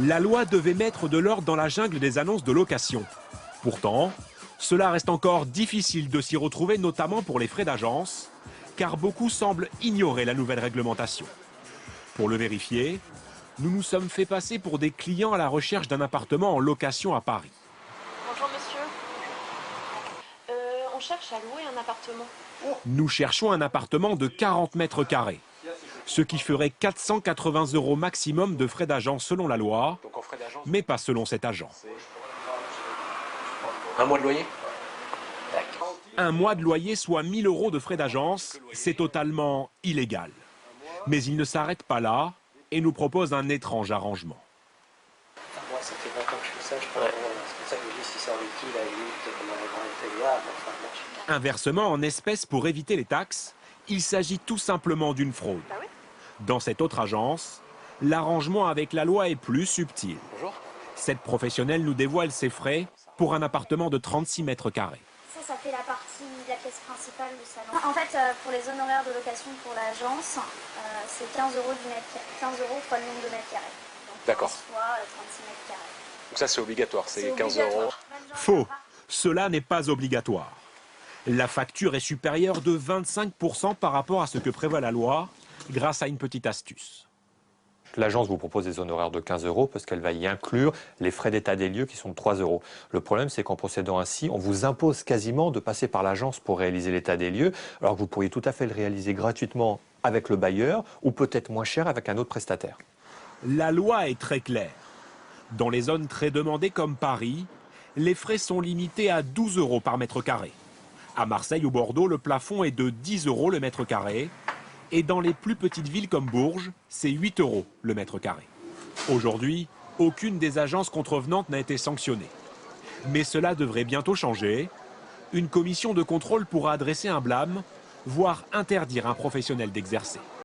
La loi devait mettre de l'ordre dans la jungle des annonces de location. Pourtant, cela reste encore difficile de s'y retrouver, notamment pour les frais d'agence, car beaucoup semblent ignorer la nouvelle réglementation. Pour le vérifier, nous nous sommes fait passer pour des clients à la recherche d'un appartement en location à Paris. Bonjour monsieur. On cherche à louer un appartement. Nous cherchons un appartement de 40 mètres carrés, ce qui ferait 480 € maximum de frais d'agence selon la loi, mais pas selon cet agent. Un mois de loyer? Un mois de loyer, soit 1 000 € de frais d'agence, c'est totalement illégal. Mais il ne s'arrête pas là et nous propose un étrange arrangement. Moi, ça fait 20 ans que je fais ça, je crois. C'est pour ça que je dis si c'est avec qui, la limite, comme on avait là, enfin, bon. Un versement en espèces pour éviter les taxes, il s'agit tout simplement d'une fraude. Dans cette autre agence, l'arrangement avec la loi est plus subtil. Bonjour. Cette professionnelle nous dévoile ses frais pour un appartement de 36 mètres carrés. Ça fait la partie de la pièce principale du salon. En fait, pour les honoraires de location pour l'agence, c'est 15 € du mètre carré. 15 € fois le nombre de mètres carrés. D'accord. Soit 36 mètres carrés. Donc ça, c'est obligatoire, c'est 15 €. Faux, cela n'est pas obligatoire. La facture est supérieure de 25 % par rapport à ce que prévoit la loi, grâce à une petite astuce. L'agence vous propose des honoraires de 15 € parce qu'elle va y inclure les frais d'état des lieux qui sont de 3 €. Le problème, c'est qu'en procédant ainsi, on vous impose quasiment de passer par l'agence pour réaliser l'état des lieux, alors que vous pourriez tout à fait le réaliser gratuitement avec le bailleur ou peut-être moins cher avec un autre prestataire. La loi est très claire. Dans les zones très demandées comme Paris, les frais sont limités à 12 € par mètre carré. À Marseille ou Bordeaux, le plafond est de 10 € le mètre carré. Et dans les plus petites villes comme Bourges, c'est 8 € le mètre carré. Aujourd'hui, aucune des agences contrevenantes n'a été sanctionnée. Mais cela devrait bientôt changer. Une commission de contrôle pourra adresser un blâme, voire interdire un professionnel d'exercer.